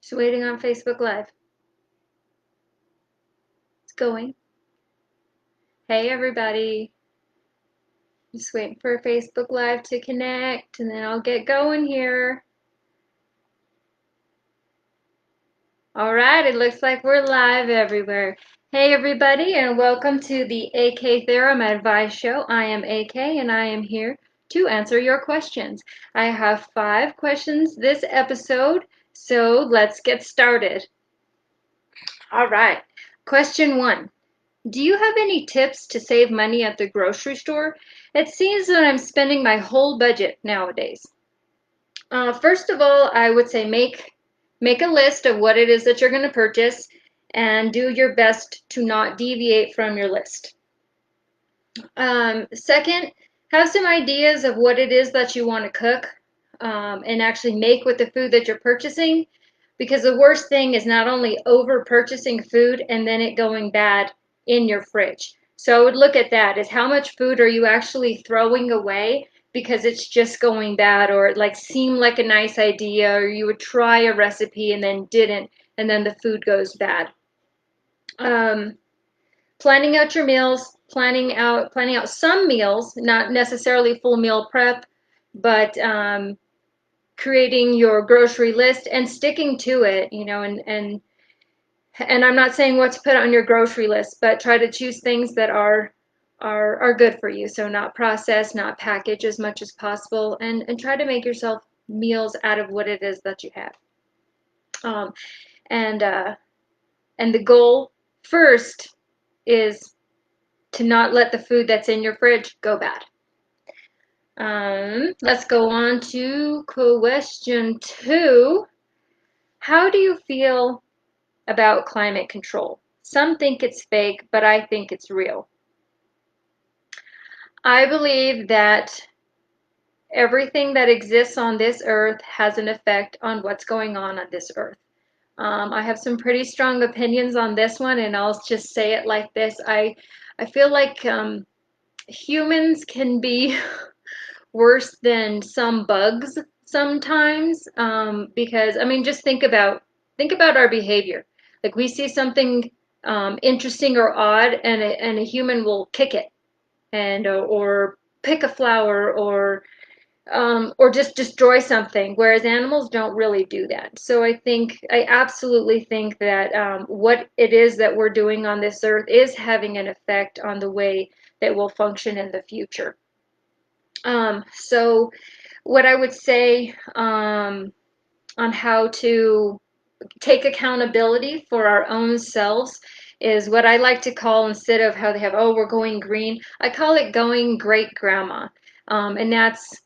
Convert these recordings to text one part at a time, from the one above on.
Just waiting on Facebook Live. It's going. Hey, everybody. Just waiting for Facebook Live to connect, and then I'll get going here. All right, it looks like we're live everywhere. Hey, everybody, and welcome to the AK Theorem Advice Show. I am AK, and I am here to answer your questions. I have 5 questions this episode, so let's get started. All right, question 1. Do you have any tips to save money at the grocery store? It seems that I'm spending my whole budget nowadays. First of all, I would say make a list of what it is that you're going to purchase and do your best to not deviate from your list. Second, have some ideas of what it is that you want to cook and actually make with the food that you're purchasing, because the worst thing is not only over purchasing food and then it going bad in your fridge. So I would look at that as how much food are you actually throwing away because it's just going bad, or it like seemed like a nice idea, or you would try a recipe and then didn't, and then the food goes bad. Planning out your meals, planning out some meals, not necessarily full meal prep, but creating your grocery list and sticking to it, and I'm not saying what to put on your grocery list, but try to choose things that are good for you. So not processed, not packaged as much as possible, and try to make yourself meals out of what it is that you have. Um, and uh, and the goal first is to not let the food that's in your fridge go bad. Let's go on to question 2. How do you feel about climate control? Some think it's fake, but I think it's real. I believe that everything that exists on this earth has an effect on what's going on this earth. I have some pretty strong opinions on this one, and I'll just say it like this. I feel like humans can be worse than some bugs sometimes, because I mean, just think about our behavior. Like we see something interesting or odd, and a human will kick it, and or pick a flower, or just destroy something, whereas animals don't really do that. So I absolutely think that what it is that we're doing on this earth is having an effect on the way that we'll function in the future. So what I would say on how to take accountability for our own selves is what I like to call, instead of how they have, oh, we're going green, I call it going great grandma. And that's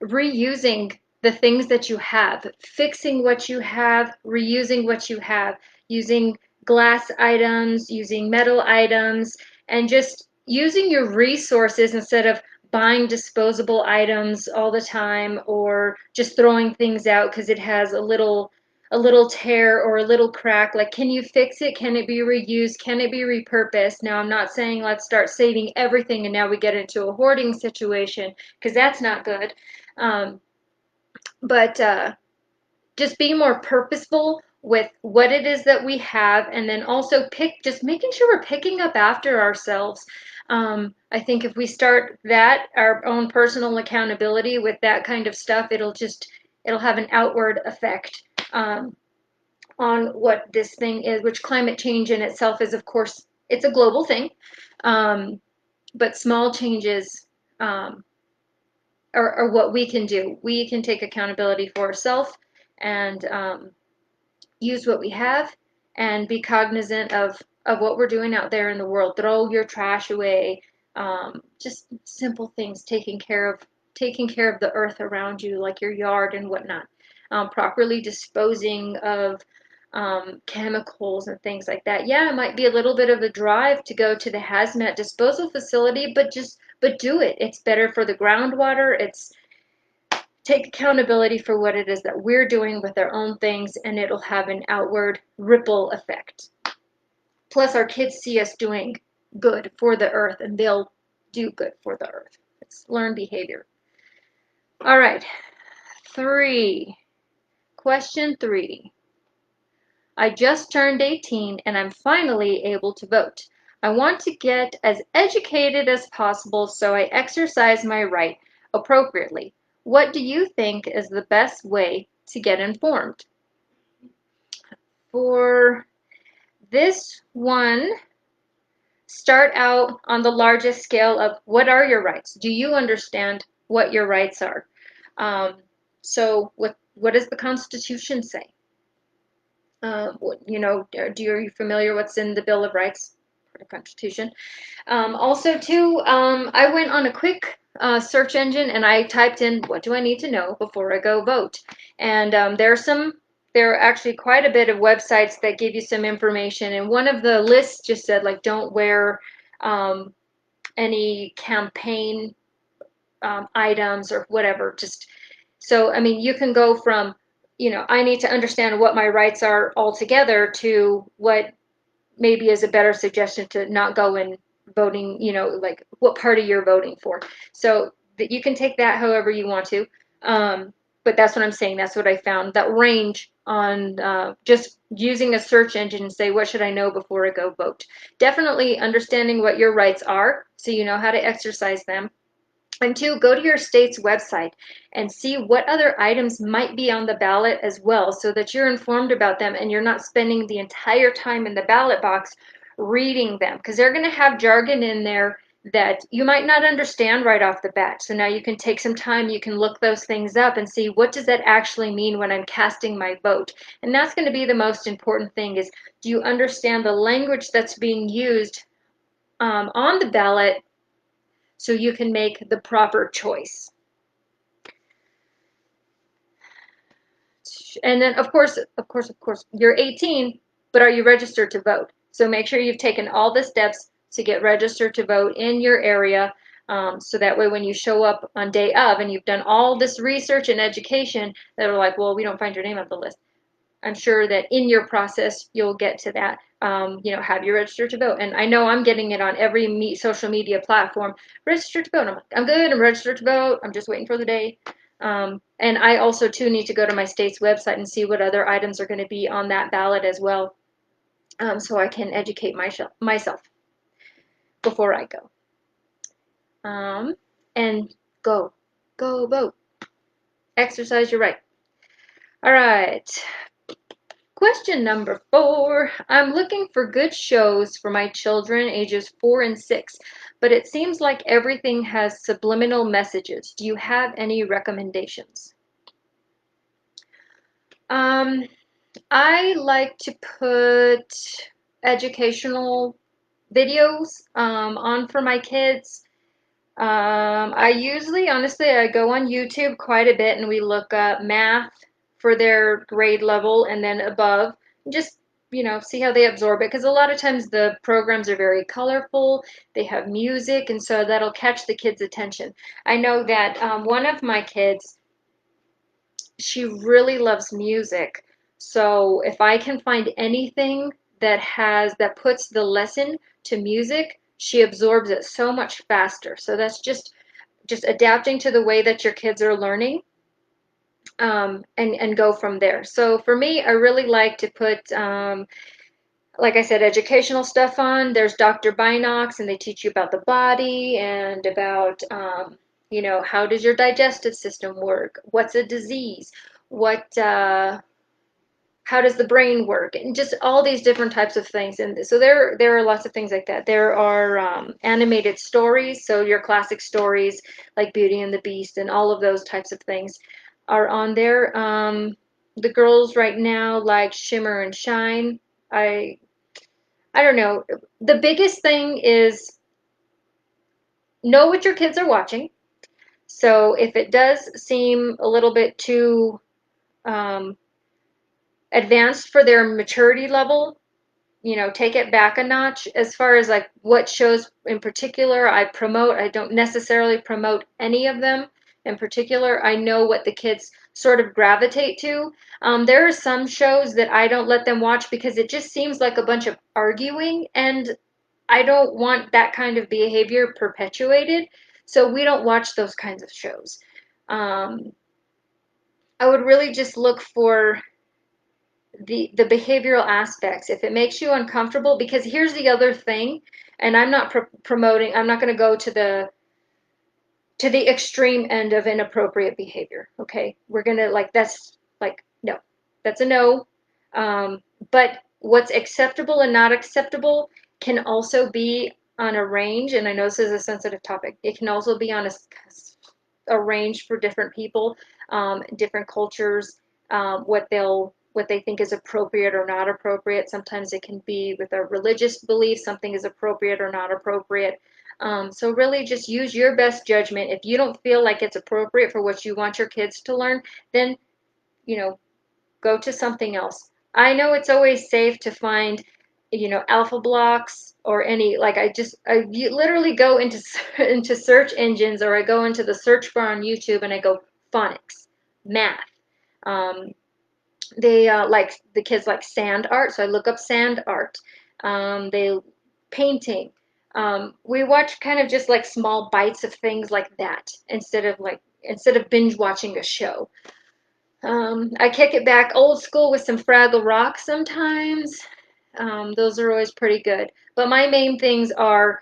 reusing the things that you have, fixing what you have, reusing what you have, using glass items, using metal items, and just using your resources instead of buying disposable items all the time, or just throwing things out because it has a little tear or a little crack. Like, can you fix it? Can it be reused? Can it be repurposed? Now, I'm not saying let's start saving everything and now we get into a hoarding situation, because that's not good. Um, but just being more purposeful with what it is that we have, and then also just making sure we're picking up after ourselves. I think if we start that, our own personal accountability with that kind of stuff, it'll have an outward effect on what this thing is, which climate change in itself is, of course, it's a global thing. But small changes are what we can do. We can take accountability for ourselves and use what we have, and be cognizant of what we're doing out there in the world. Throw your trash away. Just simple things, taking care of the earth around you, like your yard and whatnot. Properly disposing of chemicals and things like that. Yeah, it might be a little bit of a drive to go to the hazmat disposal facility, but do it. It's better for the groundwater. It's take accountability for what it is that we're doing with our own things, and it'll have an outward ripple effect. Plus, our kids see us doing good for the earth, and they'll do good for the earth. It's learned behavior. All right, question 3. I just turned 18 and I'm finally able to vote. I want to get as educated as possible so I exercise my right appropriately. What do you think is the best way to get informed? For this one, start out on the largest scale of what are your rights? Do you understand what your rights are? Um, so what does the Constitution say? Are you familiar what's in the Bill of Rights, the Constitution? Also, too, I went on a quick search engine and I typed in what do I need to know before I go vote, and there are actually quite a bit of websites that give you some information, and one of the lists just said like don't wear um, any campaign items or whatever. Just so I mean, you can go from I need to understand what my rights are altogether to what maybe is a better suggestion to not go in voting, like what party you're voting for. So that you can take that however you want to. But that's what I'm saying. That's what I found. That range on just using a search engine and say, what should I know before I go vote? Definitely understanding what your rights are so you know how to exercise them. And two, go to your state's website and see what other items might be on the ballot as well so that you're informed about them and you're not spending the entire time in the ballot box reading them because they're going to have jargon in there that you might not understand right off the bat. So now you can take some time, you can look those things up and see what does that actually mean when I'm casting my vote. And that's going to be the most important thing is do you understand the language that's being used on the ballot so you can make the proper choice. And then, of course, you're 18, but are you registered to vote? So make sure you've taken all the steps to get registered to vote in your area. So that way, when you show up on day of and you've done all this research and education, that are like, well, we don't find your name on the list. I'm sure that in your process, you'll get to that. Have you registered to vote? And I know I'm getting it on every social media platform. Registered to vote. I'm like, I'm good. I'm registered to vote. I'm just waiting for the day. And I also, too, need to go to my state's website and see what other items are going to be on that ballot as well, so I can educate myself before I go. And go vote. Exercise your right. All right. Question number 4. I'm looking for good shows for my children ages 4 and 6, but it seems like everything has subliminal messages. Do you have any recommendations? I like to put educational videos on for my kids. Honestly, I go on YouTube quite a bit and we look up math for their grade level and then above, and just, see how they absorb it. Because a lot of times the programs are very colorful, they have music, and so that'll catch the kids' attention. I know that one of my kids, she really loves music. So if I can find anything that puts the lesson to music, she absorbs it so much faster. So that's just adapting to the way that your kids are learning, and go from there. So for me, I really like to put, like I said, educational stuff on. There's Dr. Binox, and they teach you about the body and about, how does your digestive system work? What's a disease? What how does the brain work, and just all these different types of things. And so there are lots of things like that. There are animated stories, so your classic stories like Beauty and the Beast and all of those types of things are on there. The girls right now like Shimmer and Shine. I don't know, the biggest thing is know what your kids are watching. So if it does seem a little bit too um, advanced for their maturity level, take it back a notch. As far as like what shows in particular I promote, I don't necessarily promote any of them in particular. I know what the kids sort of gravitate to. There are some shows that I don't let them watch because it just seems like a bunch of arguing, and I don't want that kind of behavior perpetuated. So we don't watch those kinds of shows. I would really just look for the behavioral aspects. If it makes you uncomfortable, because here's the other thing, and I'm not promoting, I'm not going to go to the extreme end of inappropriate behavior. Okay, we're gonna like that's like no, that's a no. But what's acceptable and not acceptable can also be on a range, and I know this is a sensitive topic. It can also be on a range for different people, different cultures, what they think is appropriate or not appropriate. Sometimes it can be with a religious belief, something is appropriate or not appropriate. So really just use your best judgment. If you don't feel like it's appropriate for what you want your kids to learn, then, you know, go to something else. I know it's always safe to find, alpha blocks or any, like I literally go into into search engines, or I go into the search bar on YouTube and I go phonics, math. Um, they like the kids like sand art, so I look up sand art. They painting. We watch kind of just like small bites of things like that instead of binge watching a show. I kick it back old school with some Fraggle Rock sometimes. Those are always pretty good. But my main things are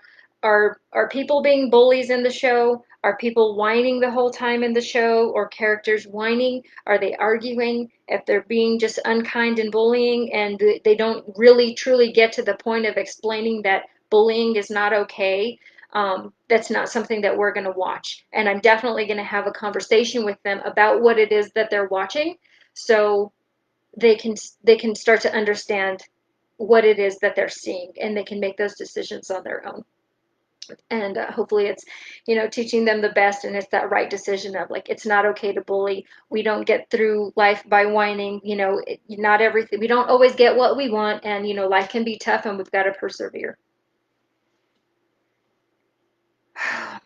people being bullies in the show? Are people whining the whole time in the show, or characters whining? Are they arguing? If they're being just unkind and bullying, and they don't really truly get to the point of explaining that bullying is not okay, that's not something that we're going to watch. And I'm definitely going to have a conversation with them about what it is that they're watching, so they can start to understand what it is that they're seeing, and they can make those decisions on their own. And hopefully it's, teaching them the best, and it's that right decision of like, it's not okay to bully. We don't get through life by whining. Not everything, we don't always get what we want, and life can be tough, and we've got to persevere. Oh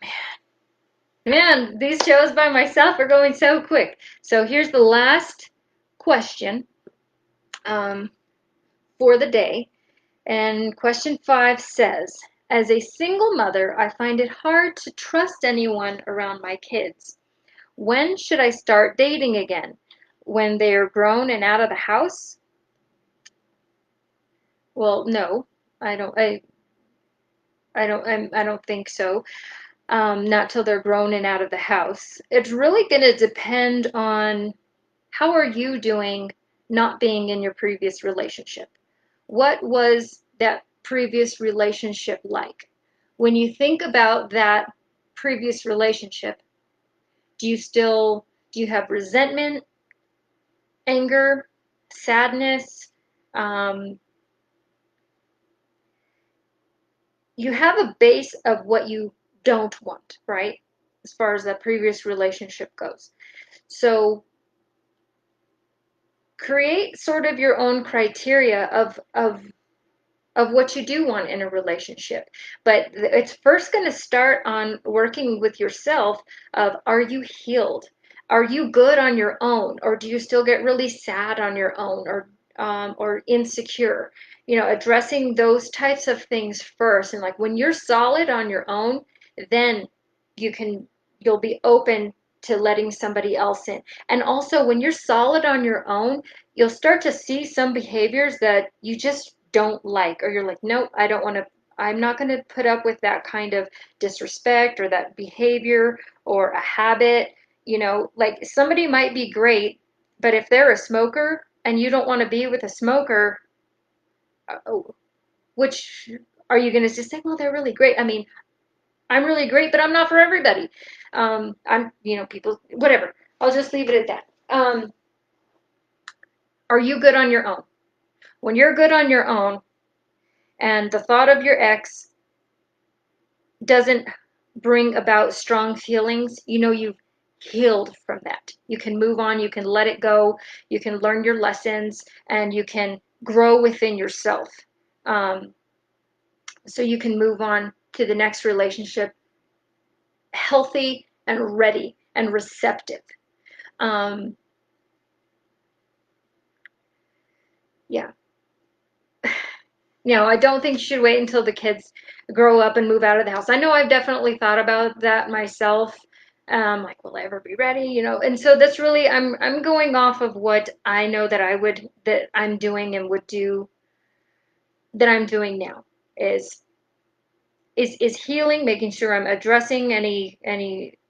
man, these shows by myself are going so quick. So here's the last question, um, for the day. And question 5 says, as a single mother, I find it hard to trust anyone around my kids. When should I start dating again? When they're grown and out of the house? Well, no, I don't. I don't think so. Not till they're grown and out of the house. It's really going to depend on how are you doing not being in your previous relationship. What was that previous relationship like? When you think about that previous relationship, do you have resentment, anger, sadness? Um, you have a base of what you don't want, right? As far as that previous relationship goes. So create sort of your own criteria of what you do want in a relationship. But it's first going to start on working with yourself of, are you healed? Are you good on your own? Or do you still get really sad on your own, or insecure? Addressing those types of things first. And like when you're solid on your own, then you can you'll be open to letting somebody else in. And also when you're solid on your own, you'll start to see some behaviors that you just don't like, or you're like, nope, I don't want to, I'm not going to put up with that kind of disrespect or that behavior or a habit. Like somebody might be great, but if they're a smoker and you don't want to be with a smoker, oh, which are you going to just say, well, they're really great? I mean, I'm really great, but I'm not for everybody. I'm, people, whatever. I'll just leave it at that. Are you good on your own? When you're good on your own, and the thought of your ex doesn't bring about strong feelings, you've healed from that. You can move on, you can let it go, you can learn your lessons, and you can grow within yourself. Um, so you can move on to the next relationship healthy and ready and receptive. Um, yeah. I don't think you should wait until the kids grow up and move out of the house. I know I've definitely thought about that myself. Like, will I ever be ready? You know, and so that's really I'm going off of what I know that I'm doing and would do that I'm doing now is is healing, making sure I'm addressing any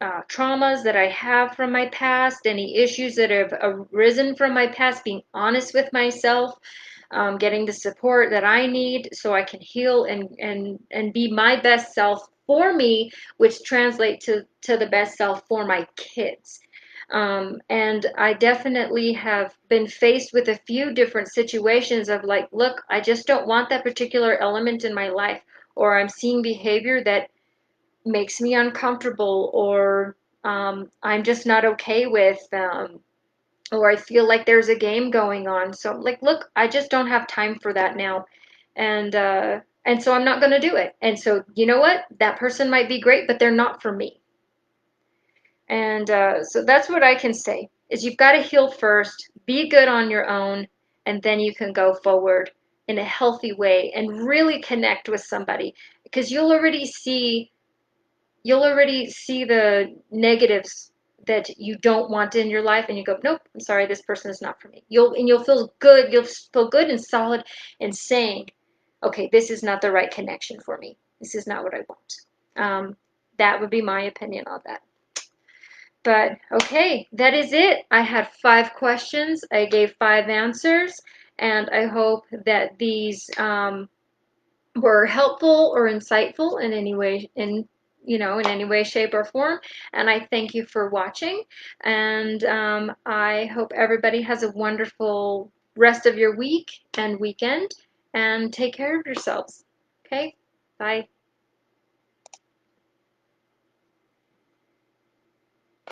traumas that I have from my past, any issues that have arisen from my past, being honest with myself, getting the support that I need so I can heal and be my best self for me, which translates to the best self for my kids. And I definitely have been faced with a few different situations of like, look, I just don't want that particular element in my life, or I'm seeing behavior that makes me uncomfortable, or I'm just not okay with, or I feel like there's a game going on. So I'm like, look, I just don't have time for that now, and so I'm not going to do it. And so you know what? That person might be great, but they're not for me. And so that's what I can say is you've got to heal first, be good on your own, and then you can go forward in a healthy way and really connect with somebody because you'll already see the negatives that you don't want in your life and you go, nope, I'm sorry, this person is not for me. You'll feel good and solid in saying, okay, this is not the right connection for me. This is not what I want. That would be my opinion on that. But okay, that is it. I had 5 questions. I gave 5 answers, and I hope that these were helpful or insightful in any way, in any way, shape, or form. And I thank you for watching. And I hope everybody has a wonderful rest of your week and weekend. And take care of yourselves. Okay, bye.